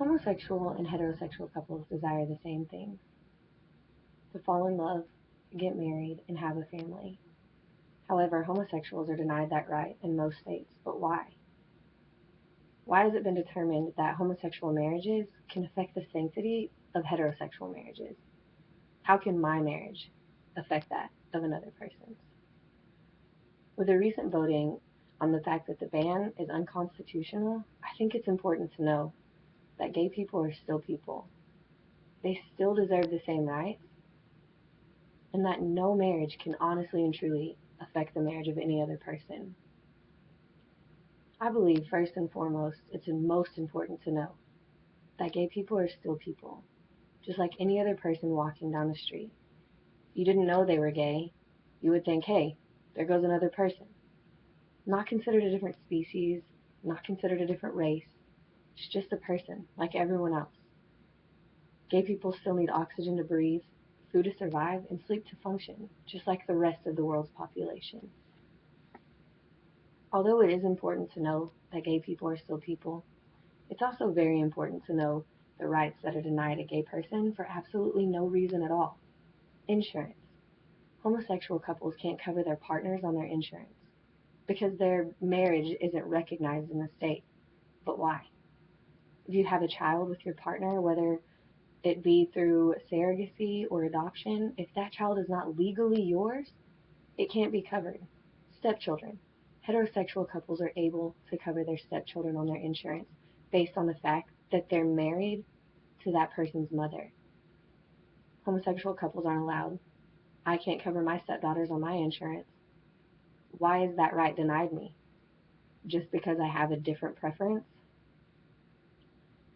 Homosexual and heterosexual couples desire the same thing: to fall in love, get married, and have a family. However, homosexuals are denied that right in most states. But why? Why has it been determined that homosexual marriages can affect the sanctity of heterosexual marriages? How can my marriage affect that of another person's? With the recent voting on the fact that the ban is unconstitutional, I think it's important to know that gay people are still people. They still deserve the same rights, and that no marriage can honestly and truly affect the marriage of any other person. I believe, first and foremost, it's most important to know that gay people are still people, just like any other person walking down the street. You didn't know they were gay, you would think, hey, there goes another person. Not considered a different species, not considered a different race. It's just a person, like everyone else. Gay people still need oxygen to breathe, food to survive, and sleep to function, just like the rest of the world's population. Although it is important to know that gay people are still people, it's also very important to know the rights that are denied a gay person for absolutely no reason at all. Insurance. Homosexual couples can't cover their partners on their insurance because their marriage isn't recognized in the state. But why? If you have a child with your partner, whether it be through surrogacy or adoption, if that child is not legally yours, it can't be covered. Stepchildren. Heterosexual couples are able to cover their stepchildren on their insurance based on the fact that they're married to that person's mother. Homosexual couples aren't allowed. I can't cover my stepdaughters on my insurance. Why is that right denied me? Just because I have a different preference?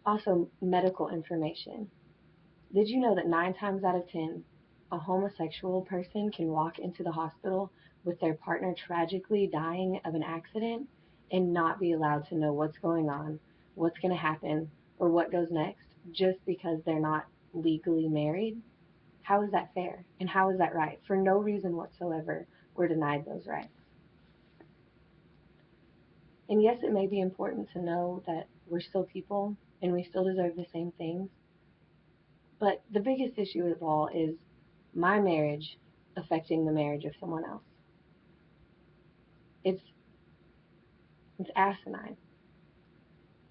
Also, medical information. Did you know that 9 times out of 10, a homosexual person can walk into the hospital with their partner tragically dying of an accident and not be allowed to know what's going on, what's going to happen, or what goes next just because they're not legally married? How is that fair? And how is that right? For no reason whatsoever, we're denied those rights. And yes, it may be important to know that we're still people and we still deserve the same things. But the biggest issue of all is my marriage affecting the marriage of someone else. It's it's asinine.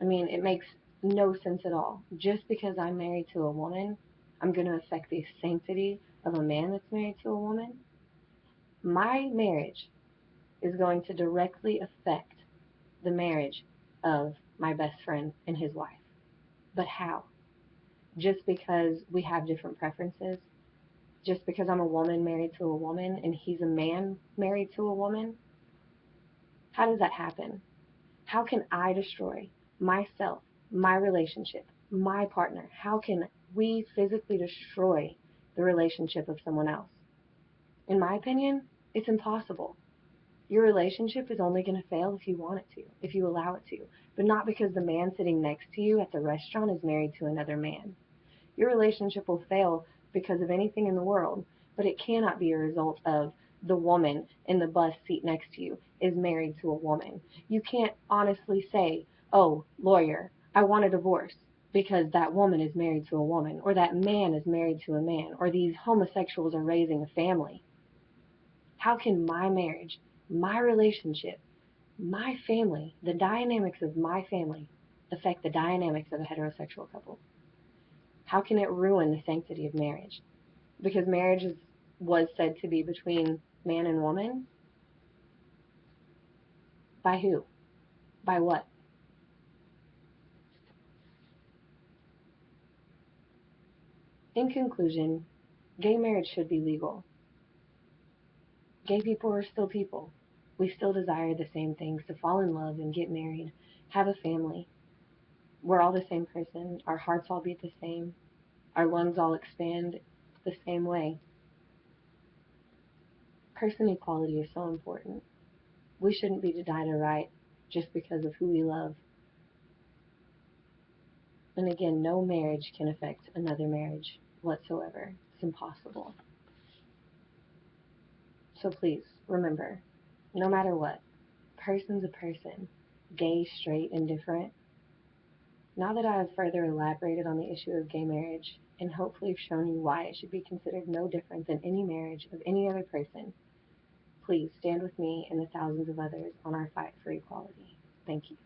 I mean, it makes no sense at all. Just because I'm married to a woman, I'm going to affect the sanctity of a man that's married to a woman. My marriage is going to directly affect the marriage of my best friend and his wife. But how? Just because we have different preferences? Just because I'm a woman married to a woman and he's a man married to a woman? How does that happen? How can I destroy myself, my relationship, my partner? How can we physically destroy the relationship of someone else? In my opinion, it's impossible. Your relationship is only going to fail if you want it to, if you allow it to, but not because the man sitting next to you at the restaurant is married to another man. Your relationship will fail because of anything in the world, but it cannot be a result of the woman in the bus seat next to you is married to a woman. You can't honestly say, oh, lawyer, I want a divorce because that woman is married to a woman, or that man is married to a man, or these homosexuals are raising a family. How can my marriage, my relationship, my family, the dynamics of my family affect the dynamics of a heterosexual couple? How can it ruin the sanctity of marriage? Because was said to be between man and woman? By who? By what? In conclusion, gay marriage should be legal. Gay people are still people. We still desire the same things: to fall in love and get married, have a family. We're all the same person. Our hearts all beat the same. Our lungs all expand the same way. Person equality is so important. We shouldn't be denied a right just because of who we love. And again, no marriage can affect another marriage whatsoever. It's impossible. So please, remember, no matter what, person's a person, gay, straight, indifferent. Now that I have further elaborated on the issue of gay marriage and hopefully shown you why it should be considered no different than any marriage of any other person, please stand with me and the thousands of others on our fight for equality. Thank you.